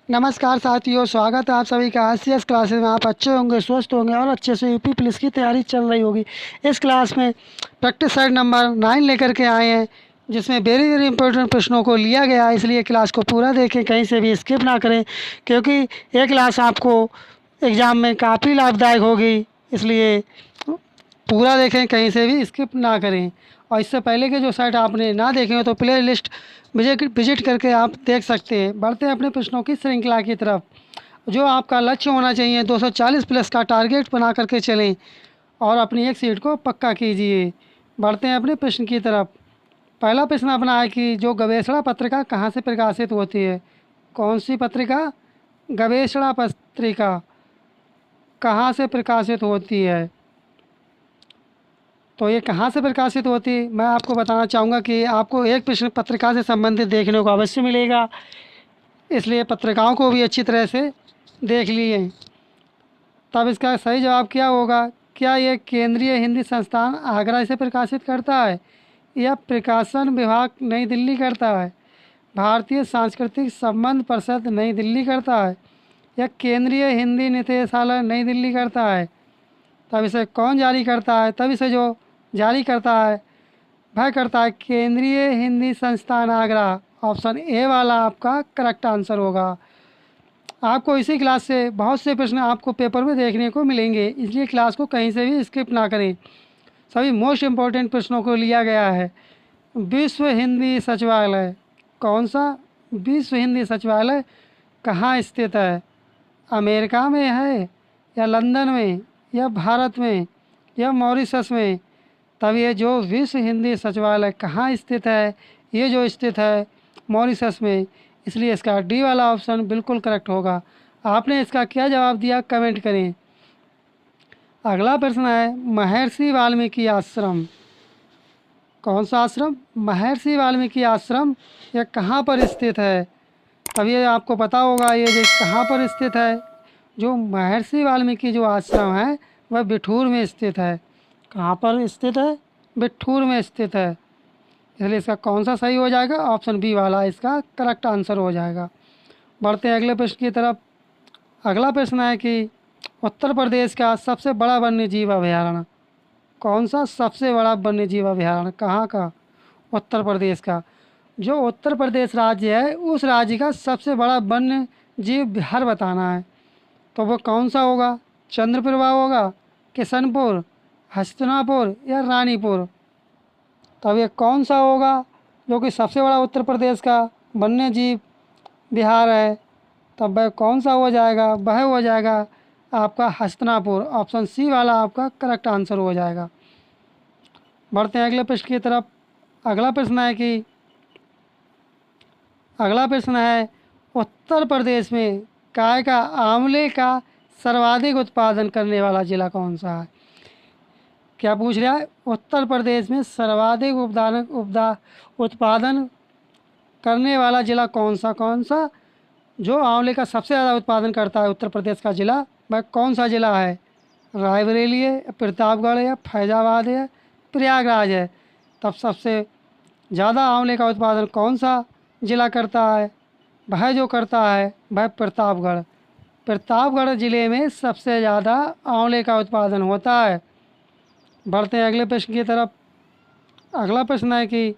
नमस्कार साथियों, स्वागत है आप सभी का आरसीएस क्लासेस में। आप अच्छे होंगे, स्वस्थ होंगे और अच्छे से यूपी पुलिस की तैयारी चल रही होगी। इस क्लास में प्रैक्टिस सेट नंबर 9 लेकर के आए हैं, जिसमें वेरी वेरी इंपॉर्टेंट प्रश्नों को लिया गया है। इसलिए क्लास को पूरा देखें, कहीं से भी स्किप ना करें, क्योंकि ये क्लास आपको एग्ज़ाम में काफ़ी लाभदायक होगी। इसलिए पूरा देखें, कहीं से भी स्किप ना करें। और इससे पहले के जो साइट आपने ना देखे हो तो प्ले लिस्ट विजिट करके आप देख सकते हैं। बढ़ते हैं अपने प्रश्नों की श्रृंखला की तरफ। जो आपका लक्ष्य होना चाहिए, 240 प्लस का टारगेट बना करके चलें और अपनी एक सीट को पक्का कीजिए। बढ़ते हैं अपने प्रश्न की तरफ। पहला प्रश्न अपना है कि जो गवेषणा पत्रिका कहाँ से प्रकाशित होती है? कौन सी पत्रिका? गवेषणा पत्रिका कहाँ से प्रकाशित होती है? तो ये कहाँ से प्रकाशित होती है, मैं आपको बताना चाहूँगा कि आपको एक प्रश्न पत्रिका से संबंधित देखने को अवश्य मिलेगा। इसलिए पत्रिकाओं को भी अच्छी तरह से देख लिए। तब इसका सही जवाब क्या होगा? क्या ये केंद्रीय हिंदी संस्थान आगरा से प्रकाशित करता है, या प्रकाशन विभाग नई दिल्ली करता है, भारतीय सांस्कृतिक संबंध परिषद नई दिल्ली करता है, या केंद्रीय हिंदी निदेशालय नई दिल्ली करता है? तब इसे कौन जारी करता है? तब इसे जो जारी करता है वह करता है केंद्रीय हिंदी संस्थान आगरा। ऑप्शन ए वाला आपका करेक्ट आंसर होगा। आपको इसी क्लास से बहुत से प्रश्न आपको पेपर में देखने को मिलेंगे, इसलिए क्लास को कहीं से भी स्किप ना करें। सभी मोस्ट इम्पोर्टेंट प्रश्नों को लिया गया है। विश्व हिंदी सचिवालय कौन सा? विश्व हिंदी सचिवालय कहाँ स्थित है? अमेरिका में है, या लंदन में, या भारत में, या मॉरिशस में? तब ये जो विश्व हिंदी सचिवालय कहाँ स्थित है, ये जो स्थित है मॉरिशस में, इसलिए इसका डी वाला ऑप्शन बिल्कुल करेक्ट होगा। आपने इसका क्या जवाब दिया, कमेंट करें। अगला प्रश्न है महर्षि वाल्मीकि आश्रम कौन सा आश्रम? महर्षि वाल्मीकि आश्रम यह कहाँ पर स्थित है? अब ये आपको पता होगा ये जो कहाँ पर स्थित है। जो महर्षि वाल्मीकि जो आश्रम है वह बिठूर में स्थित है। कहाँ पर स्थित है? बिठूर में स्थित है। इसलिए इसका कौन सा सही हो जाएगा? ऑप्शन बी वाला इसका करेक्ट आंसर हो जाएगा। बढ़ते हैं अगले प्रश्न की तरफ। अगला प्रश्न है कि उत्तर प्रदेश का सबसे बड़ा वन्य जीव अभयारण्य कौन सा? सबसे बड़ा वन्य जीव अभयारण्य कहाँ का? उत्तर प्रदेश का। जो उत्तर प्रदेश राज्य है उस राज्य का सबसे बड़ा वन्य जीव विहार बताना है। तो वो कौन सा होगा? चंद्रप्रभा होगा, किशनपुर, हस्तिनापुर, या रानीपुर? तब ये कौन सा होगा जो कि सबसे बड़ा उत्तर प्रदेश का वन्य जीव विहार है? तब वह कौन सा हो जाएगा? वह हो जाएगा आपका हस्तिनापुर। ऑप्शन सी वाला आपका करेक्ट आंसर हो जाएगा। बढ़ते हैं अगले प्रश्न की तरफ। अगला प्रश्न है उत्तर प्रदेश में काय का आंवले का सर्वाधिक उत्पादन करने वाला जिला कौन सा है? क्या पूछ रहा है? उत्तर प्रदेश में सर्वाधिक उत्पादन करने वाला जिला कौन सा? जो आंवले का सबसे ज़्यादा उत्पादन करता है उत्तर प्रदेश का जिला, वह कौन सा जिला है? रायबरेली है, प्रतापगढ़ है, फैजाबाद है, प्रयागराज है? तब सबसे ज़्यादा आंवले का उत्पादन कौन सा जिला करता है? वह जो करता है वह प्रतापगढ़। प्रतापगढ़ ज़िले में सबसे ज़्यादा आंवले का उत्पादन होता है। बढ़ते हैं अगले प्रश्न की तरफ। अगला प्रश्न है कि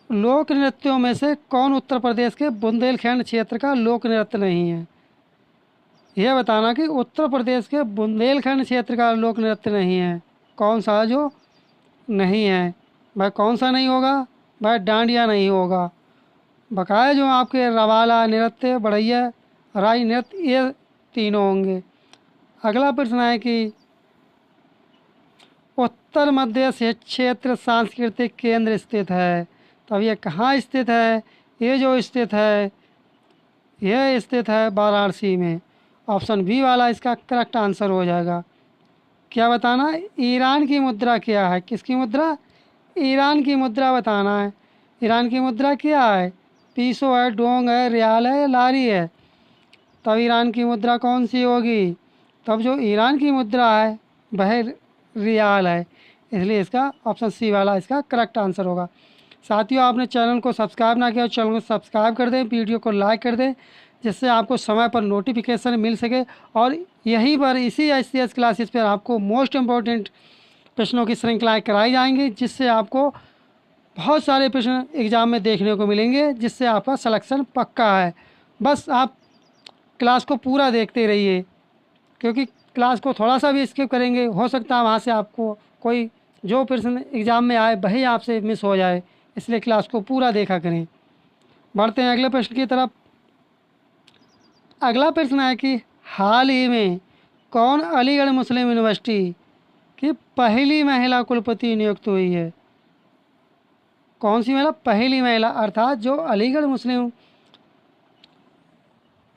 लोक नृत्यों में से कौन उत्तर प्रदेश के बुंदेलखंड क्षेत्र का लोक नृत्य नहीं है? यह बताना कि उत्तर प्रदेश के बुंदेलखंड क्षेत्र का लोक नृत्य नहीं है। कौन सा जो नहीं है? वह कौन सा नहीं होगा? वह डांडिया नहीं होगा। बकाया जो आपके रवाला नृत्य, बढ़ैया, राई नृत्य, ये तीनों होंगे। अगला प्रश्न है कि उत्तर मध्य क्षेत्र सांस्कृतिक केंद्र स्थित है। तब ये कहाँ स्थित है? ये जो स्थित है यह स्थित है वाराणसी में। ऑप्शन बी वाला इसका करेक्ट आंसर हो जाएगा। क्या बताना? ईरान की मुद्रा क्या है? किसकी मुद्रा? ईरान की मुद्रा बताना है। ईरान की मुद्रा क्या है? पीसो है, डोंग है, रियाल है, लारी है? तब ईरान की मुद्रा कौन सी होगी? तब जो ईरान की मुद्रा है वह रियाल है। इसलिए इसका ऑप्शन सी वाला इसका करेक्ट आंसर होगा। साथियों, आपने चैनल को सब्सक्राइब ना किया तो चैनल को सब्सक्राइब कर दें, वीडियो को लाइक कर दें, जिससे आपको समय पर नोटिफिकेशन मिल सके। और यहीं पर इसी SCS क्लासेस पर आपको मोस्ट इम्पोर्टेंट प्रश्नों की श्रृंखलाएँ कराई जाएंगी, जिससे आपको बहुत सारे प्रश्न एग्ज़ाम में देखने को मिलेंगे, जिससे आपका सिलेक्शन पक्का है। बस आप क्लास को पूरा देखते रहिए, क्योंकि क्लास को थोड़ा सा भी स्किप करेंगे, हो सकता है वहाँ से आपको कोई जो प्रश्न एग्ज़ाम में आए वही आपसे मिस हो जाए, इसलिए क्लास को पूरा देखा करें। बढ़ते हैं अगले प्रश्न की तरफ। अगला प्रश्न है कि हाल ही में कौन अलीगढ़ मुस्लिम यूनिवर्सिटी की पहली महिला कुलपति नियुक्त हुई है? कौन सी महिला? पहली महिला, अर्थात जो अलीगढ़ मुस्लिम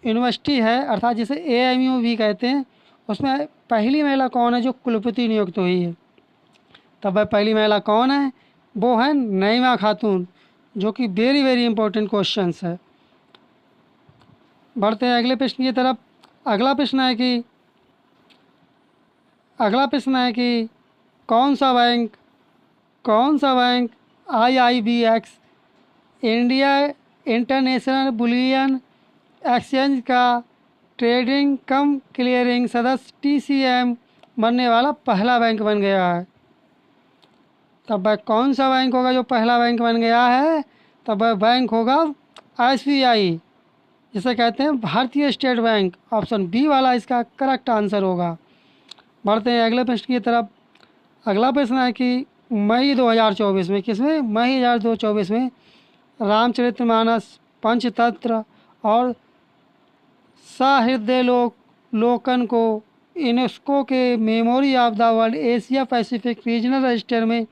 यूनिवर्सिटी है, अर्थात जिसे AMU भी कहते हैं, उसमें पहली महिला कौन है जो कुलपति नियुक्त हुई है? तब वह पहली महिला कौन है? वो है नईमा खातून, जो कि वेरी वेरी इंपॉर्टेंट क्वेश्चन है। बढ़ते हैं अगले प्रश्न की तरफ। अगला प्रश्न है कि कौन सा bank IIBX India international bullion exchange का ट्रेडिंग कम क्लियरिंग सदस्य TCM बनने वाला पहला बैंक बन गया है? तब वह कौन सा बैंक होगा जो पहला बैंक बन गया है? तब वह बैंक होगा SBI, जिसे कहते हैं भारतीय स्टेट बैंक। ऑप्शन बी वाला इसका करेक्ट आंसर होगा। बढ़ते हैं अगले प्रश्न की तरफ। अगला प्रश्न है कि मई 2024 में, किसमें? मई 2024 में रामचरितमानस, पंचतंत्र और सहृदय लोकन को यूनेस्को के memory of the world Asia Pacific regional register में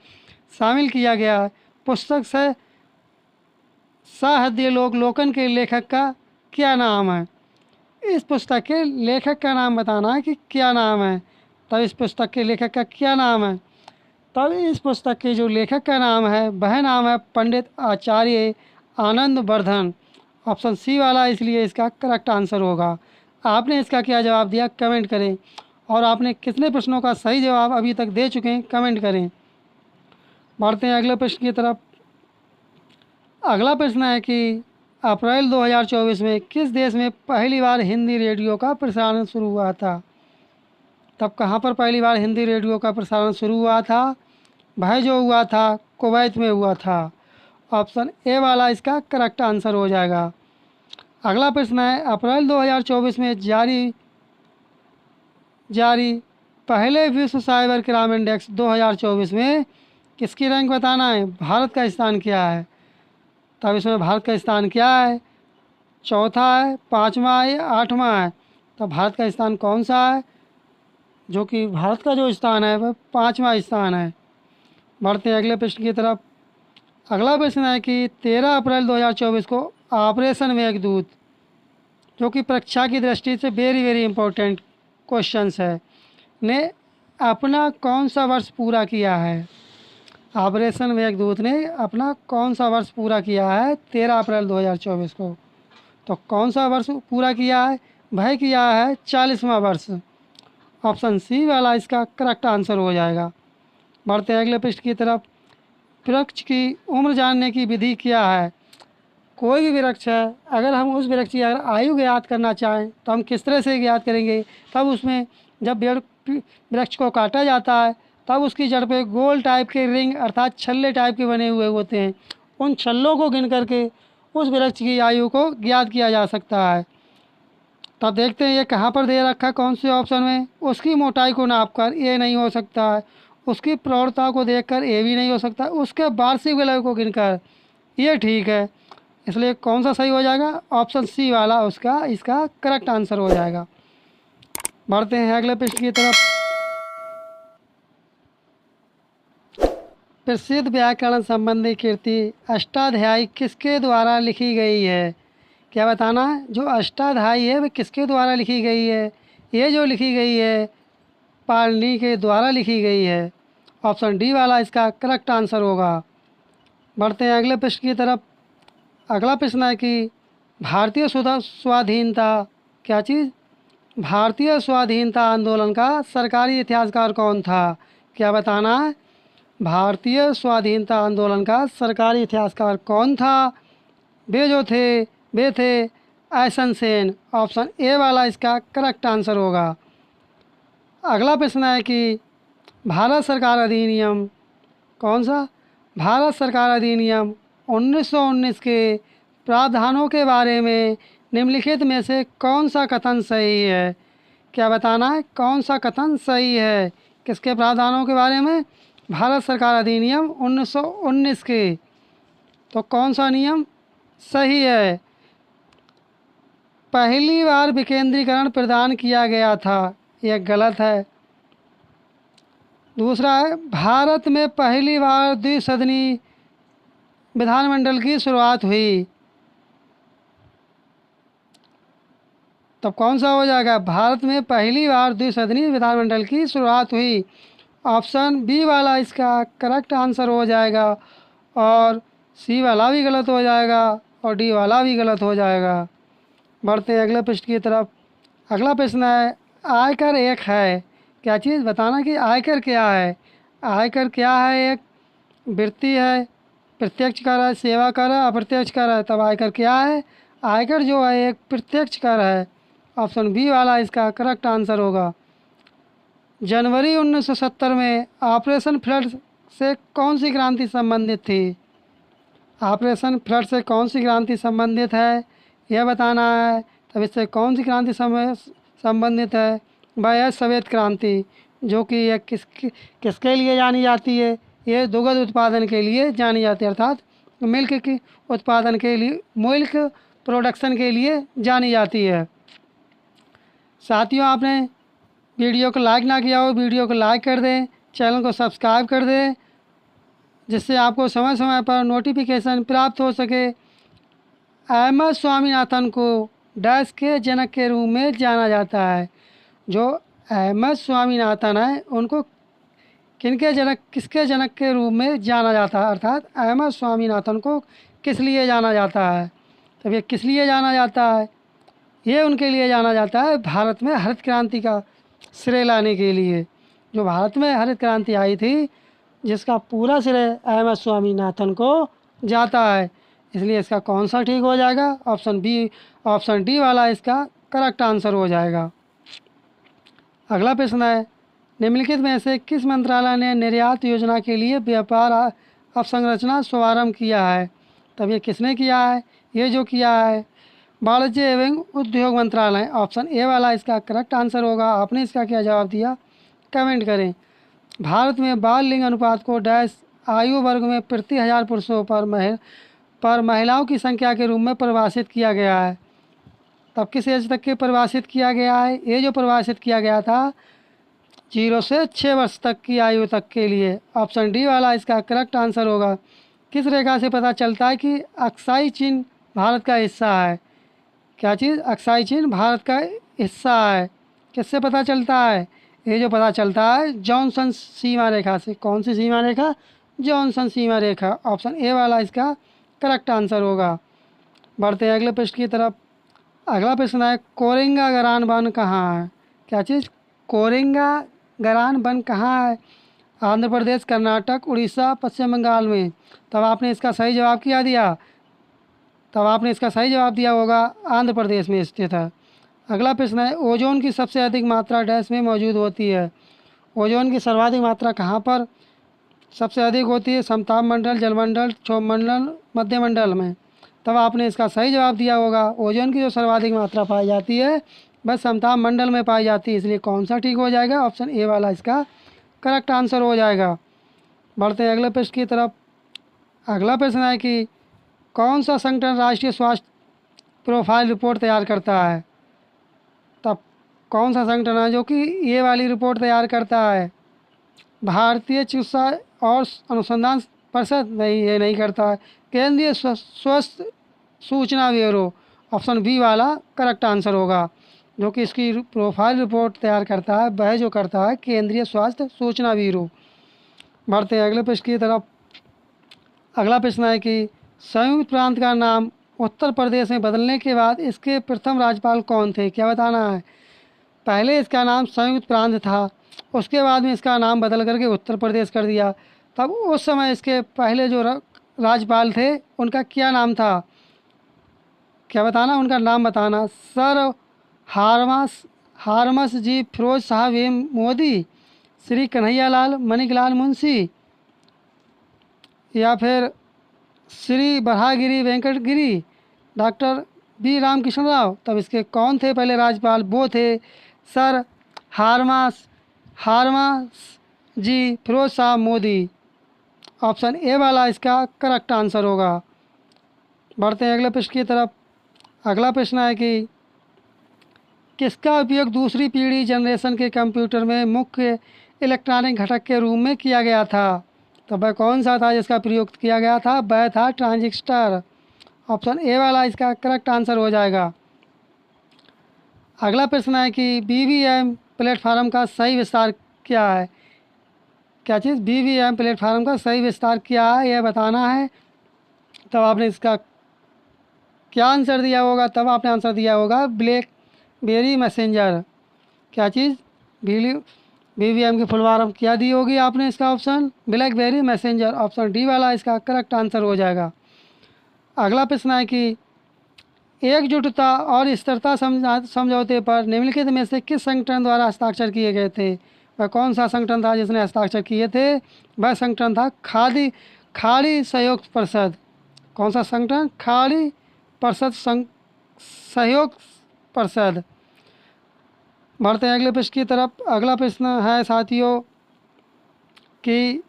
शामिल किया गया है। पुस्तक से सहृदय लोकन के लेखक का क्या नाम है? इस पुस्तक के लेखक का नाम बताना है कि क्या नाम है। तब इस पुस्तक के लेखक का क्या नाम है? तब इस पुस्तक के जो लेखक का नाम है वह नाम है पंडित आचार्य आनंद वर्धन। ऑप्शन सी वाला इसलिए इसका करेक्ट आंसर होगा। आपने इसका क्या जवाब दिया कमेंट करें, और आपने कितने प्रश्नों का सही जवाब अभी तक दे चुके हैं कमेंट करें। बढ़ते हैं अगले प्रश्न की तरफ। अगला प्रश्न है कि अप्रैल 2024 में किस देश में पहली बार हिंदी रेडियो का प्रसारण शुरू हुआ था? तब कहाँ पर पहली बार हिंदी रेडियो का प्रसारण शुरू हुआ था? वह जो हुआ था कुवैत में हुआ था। ऑप्शन ए वाला इसका करेक्ट आंसर हो जाएगा। अगला प्रश्न है अप्रैल 2024 में जारी पहले विश्व साइबर क्राइम इंडेक्स 2024 में किसकी रैंक बताना है? भारत का स्थान क्या है? तब इसमें भारत का स्थान क्या है? चौथा है, पाँचवा है, आठवां है? तब भारत का स्थान कौन सा है? जो कि भारत का जो स्थान है वह पाँचवा स्थान है। बढ़ते हैं अगले प्रश्न की तरफ। अगला प्रश्न है कि 13 अप्रैल 2024 को ऑपरेशन मेघदूत, जो कि परीक्षा की दृष्टि से वेरी वेरी इंपॉर्टेंट क्वेश्चंस है, ने अपना कौन सा वर्ष पूरा किया है? ऑपरेशन मेघदूत ने अपना कौन सा वर्ष पूरा किया है 13 अप्रैल 2024 को? तो कौन सा वर्ष पूरा किया है? वह किया है 40वां वर्ष। ऑप्शन सी वाला इसका करेक्ट आंसर हो जाएगा। बढ़ते हैं अगले प्रश्न की तरफ। वृक्ष की उम्र जानने की विधि क्या है? कोई भी वृक्ष है, अगर हम उस वृक्ष की अगर आयु ज्ञात करना चाहें तो हम किस तरह से ज्ञात करेंगे? तब उसमें जब वृक्ष को काटा जाता है तब उसकी जड़ पे गोल टाइप के रिंग अर्थात छल्ले टाइप के बने हुए होते हैं। उन छल्लों को गिन करके उस वृक्ष की आयु को ज्ञात किया जा सकता है। तब देखते हैं ये कहाँ पर दे रखा है, कौन से ऑप्शन में? उसकी मोटाई को नाप कर ये नहीं हो सकता है, उसकी प्रौढ़ता को देखकर ये भी नहीं हो सकता, उसके वार्षिक विलय को गिनकर ये ठीक है। इसलिए कौन सा सही हो जाएगा? ऑप्शन सी वाला उसका इसका करेक्ट आंसर हो जाएगा। बढ़ते हैं अगले प्रश्न की तरफ। प्रसिद्ध व्याकरण संबंधी कृति अष्टाध्यायी किसके द्वारा लिखी गई है? क्या बताना है? जो अष्टाध्यायी है वह किसके द्वारा लिखी गई है? ये जो लिखी गई है पाणिनि के द्वारा लिखी गई है। ऑप्शन डी वाला इसका करेक्ट आंसर होगा। बढ़ते हैं अगले प्रश्न की तरफ। अगला प्रश्न है कि भारतीय स्वाधीनता क्या चीज़? भारतीय स्वाधीनता आंदोलन का सरकारी इतिहासकार कौन था? क्या बताना है? भारतीय स्वाधीनता आंदोलन का सरकारी इतिहासकार कौन था? वे थे ऐसन सेन। ऑप्शन ए वाला इसका करेक्ट आंसर होगा। अगला प्रश्न है कि भारत सरकार अधिनियम कौन सा? भारत सरकार अधिनियम 1919 के प्रावधानों के बारे में निम्नलिखित में से कौन सा कथन सही है? क्या बताना है कौन सा कथन सही है? किसके प्रावधानों के बारे में? भारत सरकार अधिनियम 1919 के। तो कौन सा नियम सही है? पहली बार विकेंद्रीकरण प्रदान किया गया था, यह गलत है। दूसरा है भारत में पहली बार द्विसदनी विधानमंडल की शुरुआत हुई। तब कौन सा हो जाएगा? भारत में पहली बार द्विसदनी विधानमंडल की शुरुआत हुई। ऑप्शन बी वाला इसका करेक्ट आंसर हो जाएगा और सी वाला भी गलत हो जाएगा और डी वाला भी गलत हो जाएगा। बढ़ते हैं अगले प्रश्न की तरफ। अगला प्रश्न है आयकर एक है। क्या चीज़ बताना कि आयकर क्या है? आयकर क्या है? एक वृत्ति है, प्रत्यक्ष कर है, सेवा कर है, अप्रत्यक्ष कर है। तब आयकर क्या है? आयकर जो है एक प्रत्यक्ष कर है। ऑप्शन बी वाला इसका करेक्ट आंसर होगा। जनवरी 1970 में ऑपरेशन फ्लड से कौन सी क्रांति संबंधित थी? ऑपरेशन फ्लड से कौन सी क्रांति संबंधित है यह बताना है। तब इससे कौन सी क्रांति संबंधित है? वह है श्वेत क्रांति, जो कि यह किसके लिए जानी जाती है? ये दुग्ध उत्पादन के लिए जानी जाती है, अर्थात मिल्क के उत्पादन के लिए, मिल्क प्रोडक्शन के लिए जानी जाती है। साथियों, आपने वीडियो को लाइक ना किया हो, वीडियो को लाइक कर दें, चैनल को सब्सक्राइब कर दें, जिससे आपको समय समय पर नोटिफिकेशन प्राप्त हो सके। एम एस स्वामीनाथन को डैश के जनक के रूप में जाना जाता है। जो एम एस स्वामीनाथन है उनको किसके जनक के रूप में जाना जाता है? अर्थात एम एस स्वामीनाथन को किस लिए जाना जाता है? तब ये किस लिए जाना जाता है? ये उनके लिए जाना जाता है भारत में हरित क्रांति का श्रेय लाने के लिए। जो भारत में हरित क्रांति आई थी, जिसका पूरा श्रेय एम एस स्वामीनाथन को जाता है। इसलिए इसका कौन सा ठीक हो जाएगा? ऑप्शन डी वाला इसका करेक्ट आंसर हो जाएगा। अगला प्रश्न है निम्नलिखित में से किस मंत्रालय ने निर्यात योजना के लिए व्यापार अवसंरचना शुभारंभ किया है? तब ये किसने किया है? ये जो किया है वाणिज्य एवं उद्योग मंत्रालय। ऑप्शन ए वाला इसका करेक्ट आंसर होगा। आपने इसका क्या जवाब दिया कमेंट करें। भारत में बाल लिंग अनुपात को डैश आयु वर्ग में प्रति 1000 पुरुषों पर महिलाओं की संख्या के रूप में परिभाषित किया गया है। तब किस एज तक के परिभाषित किया गया है? ये जो परिभाषित किया गया था 0 से 6 वर्ष तक की आयु तक के लिए। ऑप्शन डी वाला इसका करेक्ट आंसर होगा। किस रेखा से पता चलता है कि अक्साई चीन भारत का हिस्सा है? क्या चीज़? अक्साई चीन भारत का हिस्सा है। किससे पता चलता है? ये जो पता चलता है जॉनसन सीमा रेखा से। कौन सी सीमा रेखा? Johnson Seema Rekha. Option A वाला इसका करेक्ट आंसर होगा। बढ़ते हैं अगले प्रश्न की तरफ। अगला प्रश्न है कोरिंगा गरान वन कहाँ है? क्या चीज़? कोरिंगा गरान वन कहाँ है? आंध्र प्रदेश, कर्नाटक, उड़ीसा, पश्चिम बंगाल में। तब आपने इसका सही जवाब क्या दिया? तब आपने इसका सही जवाब दिया होगा आंध्र प्रदेश में स्थित है। अगला प्रश्न है ओजोन की सबसे अधिक मात्रा डैश में मौजूद होती है? ओजोन की सर्वाधिक मात्रा कहाँ पर सबसे अधिक होती है? समताप मंडल, जलमंडल, क्षोभमंडल, मध्यमंडल में। तब आपने इसका सही जवाब दिया होगा ओजोन की जो सर्वाधिक मात्रा पाई जाती है बस समताप मंडल में पाई जाती है। इसलिए कौन सा ठीक हो जाएगा? ऑप्शन ए वाला इसका करेक्ट आंसर हो जाएगा। बढ़ते हैं अगले प्रश्न की तरफ। अगला प्रश्न है कि कौन सा संगठन राष्ट्रीय स्वास्थ्य प्रोफाइल रिपोर्ट तैयार करता है? तब कौन सा संगठन है जो कि ये वाली रिपोर्ट तैयार करता है? भारतीय चिकित्सा और अनुसंधान परिषद? नहीं, ये नहीं करता है। केंद्रीय स्वास्थ्य सूचना ब्यूरो। ऑप्शन बी वाला करेक्ट आंसर होगा। जो कि इसकी प्रोफाइल रिपोर्ट तैयार करता है वह जो करता है केंद्रीय स्वास्थ्य सूचना ब्यूरो। बढ़ते हैं अगले प्रश्न की तरफ। अगला प्रश्न है कि संयुक्त प्रांत का नाम उत्तर प्रदेश में बदलने के बाद इसके प्रथम राज्यपाल कौन थे? क्या बताना है? पहले इसका नाम संयुक्त प्रांत था, उसके बाद में इसका नाम बदल करके उत्तर प्रदेश कर दिया। तब उस समय इसके पहले जो राज्यपाल थे उनका क्या नाम था? क्या बताना, उनका नाम बताना। सर हारमस हारमस जी फिरोज शाह मोदी, श्री कन्हैयालाल मणिकलाल मुंशी, या फिर श्री बराहगिरी वेंकटगिरी, डॉक्टर बी रामकृष्ण राव। तब इसके कौन थे पहले राज्यपाल? वो थे sir Hormas Hormas ji Firoz Shah Modi. Option A वाला इसका करेक्ट आंसर होगा। बढ़ते हैं अगले प्रश्न की तरफ। अगला प्रश्न है कि किसका उपयोग दूसरी पीढ़ी जनरेशन के कंप्यूटर में मुख्य इलेक्ट्रॉनिक घटक के रूप में किया गया था? तो वह कौन सा था जिसका प्रयोग किया गया था? वह था ट्रांजिस्टर। ऑप्शन ए वाला इसका करेक्ट आंसर हो जाएगा। अगला प्रश्न है कि बीवीएम प्लेटफार्म का सही विस्तार क्या है? क्या चीज़? बीवीएम प्लेटफार्म का सही विस्तार क्या है यह बताना है। तब आपने इसका क्या आंसर दिया होगा? तब आपने आंसर दिया होगा ब्लैकबेरी मैसेंजर। क्या चीज़? बीवीएम की फुल फॉर्म क्या दी होगी आपने? इसका option blackberry messenger. Option D वाला इसका करेक्ट आंसर हो जाएगा। अगला प्रश्न है कि एकजुटता और स्थिरता समझौते पर निम्नलिखित में से किस संगठन द्वारा हस्ताक्षर किए गए थे? वह कौन सा संगठन था जिसने हस्ताक्षर किए थे? वह संगठन था खाड़ी सहयोग परिषद। कौन सा संगठन? खाड़ी परिषद सहयोग परिषद। बढ़ते हैं अगले प्रश्न की तरफ। अगला प्रश्न है साथियों कि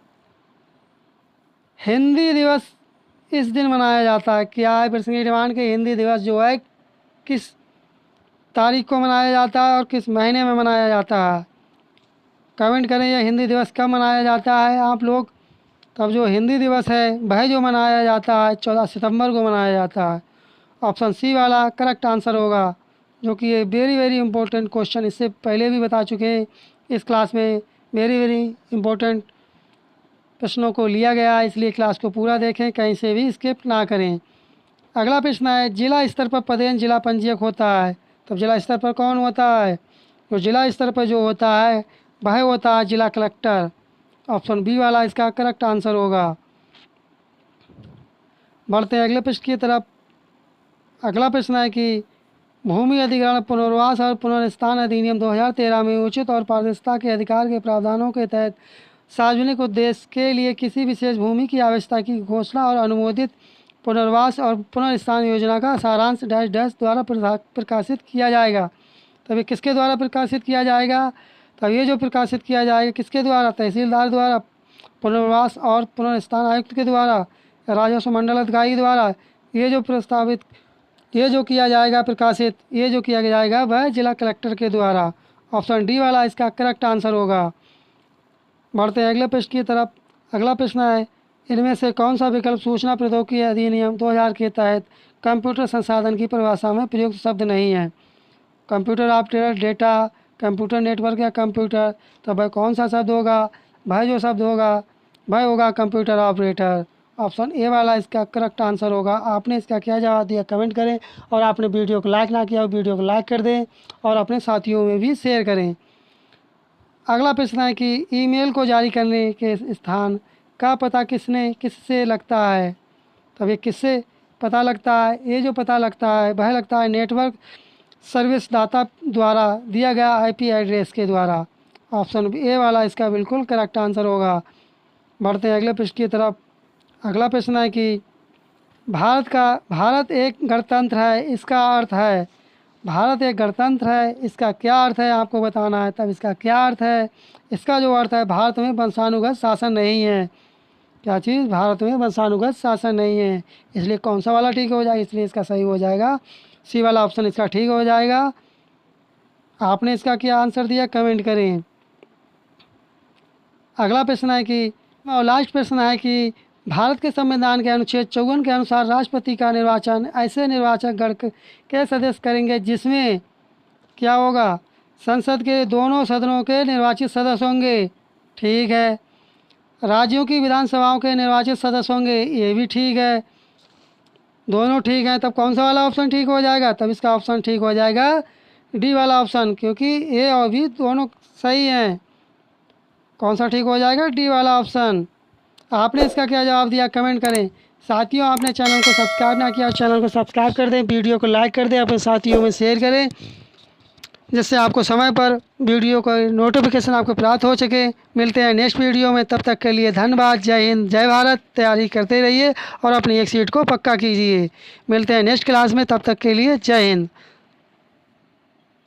हिंदी दिवस इस दिन मनाया जाता है। क्या है प्रश्न की डिमांड कि हिंदी दिवस जो है किस तारीख को मनाया जाता है और किस महीने में मनाया जाता है? कमेंट करें यह हिंदी दिवस कब मनाया जाता है आप लोग। तब जो हिंदी दिवस है वह जो मनाया जाता है 14 सितंबर को मनाया जाता है। ऑप्शन सी वाला करेक्ट आंसर होगा, जो कि ये वेरी वेरी इंपॉर्टेंट क्वेश्चन इससे पहले भी बता चुके हैं इस क्लास में। वेरी वेरी इंपॉर्टेंट प्रश्नों को लिया गया है, इसलिए क्लास को पूरा देखें, कहीं से भी स्किप ना करें। अगला प्रश्न है जिला स्तर पर पदेन जिला पंजीयक होता है। तब जिला स्तर पर कौन होता है? तो जिला स्तर पर जो होता है वह होता है जिला कलेक्टर। ऑप्शन बी वाला इसका करेक्ट आंसर होगा। बढ़ते हैं अगले प्रश्न की तरफ। अगला प्रश्न है कि भूमि अधिग्रहण पुनर्वास और पुनर्स्थान अधिनियम 2013 में उचित और पारदर्शिता के अधिकार के प्रावधानों के तहत सार्वजनिक उद्देश्य के लिए किसी विशेष भूमि की आवश्यकता की घोषणा और अनुमोदित पुनर्वास और पुनर्स्थान योजना का सारांश डैश डैश द्वारा प्रकाशित किया जाएगा। तब ये किसके द्वारा प्रकाशित किया जाएगा? तब ये जो प्रकाशित किया जाएगा किसके द्वारा? तहसीलदार द्वारा, पुनर्वास और पुनर्स्थान आयुक्त के द्वारा, राजस्व मंडल अधिकारी द्वारा। ये जो किया जाएगा प्रकाशित, ये जो किया जाएगा वह जिला कलेक्टर के द्वारा। ऑप्शन डी वाला इसका करेक्ट आंसर होगा। बढ़ते हैं अगले प्रश्न की तरफ। अगला प्रश्न है इनमें से कौन सा विकल्प सूचना प्रौद्योगिकी अधिनियम 2000 के तहत कंप्यूटर संसाधन की परिभाषा में प्रयुक्त शब्द नहीं है? Computer operator, data, computer network या कंप्यूटर। तो वह कौन सा शब्द होगा? वह जो शब्द होगा वह होगा कंप्यूटर ऑपरेटर। ऑप्शन ए वाला इसका करेक्ट आंसर होगा। आपने इसका क्या जवाब दिया कमेंट करें, और आपने वीडियो को लाइक ना किया वीडियो को लाइक कर दें और अपने साथियों में भी शेयर करें। अगला प्रश्न है कि ईमेल को जारी करने के स्थान का पता किससे लगता है? तब ये किससे पता लगता है? ये जो पता लगता है वह लगता है नेटवर्क सर्विस दाता द्वारा दिया गया आईपी एड्रेस के द्वारा। ऑप्शन ए वाला इसका बिल्कुल करेक्ट आंसर होगा। बढ़ते हैं अगले प्रश्न की तरफ। अगला प्रश्न है कि भारत एक गणतंत्र है, इसका अर्थ है। भारत एक गणतंत्र है, इसका क्या अर्थ है आपको बताना है। तब इसका क्या अर्थ है? इसका जो अर्थ है भारत में वंशानुगत शासन नहीं है। क्या चीज़? भारत में वंशानुगत शासन नहीं है। इसलिए कौन सा वाला ठीक हो जाएगा? इसलिए इसका सही हो जाएगा सी वाला ऑप्शन इसका ठीक हो जाएगा। आपने इसका क्या आंसर दिया कमेंट करें। अगला प्रश्न है कि और लास्ट प्रश्न है कि भारत के संविधान के अनुच्छेद 54 के अनुसार राष्ट्रपति का निर्वाचन ऐसे निर्वाचक गण के सदस्य करेंगे जिसमें क्या होगा? संसद के दोनों सदनों के निर्वाचित सदस्य होंगे। ठीक है। राज्यों की विधानसभाओं के निर्वाचित सदस्य होंगे, ये भी ठीक है। दोनों ठीक हैं। तब कौन सा वाला ऑप्शन ठीक हो जाएगा? तब इसका ऑप्शन ठीक हो जाएगा डी वाला ऑप्शन, क्योंकि ए और बी दोनों सही हैं। कौन सा ठीक हो जाएगा? डी वाला ऑप्शन। आपने इसका क्या जवाब दिया कमेंट करें। साथियों, आपने चैनल को सब्सक्राइब ना किया, चैनल को सब्सक्राइब कर दें, वीडियो को लाइक कर दें, अपने साथियों में शेयर करें, जिससे आपको समय पर वीडियो का नोटिफिकेशन आपको प्राप्त हो सके। मिलते हैं नेक्स्ट वीडियो में, तब तक के लिए धन्यवाद। जय हिंद, जय भारत। तैयारी करते रहिए और अपनी एक सीट को पक्का कीजिए। मिलते हैं नेक्स्ट क्लास में, तब तक के लिए जय हिंद।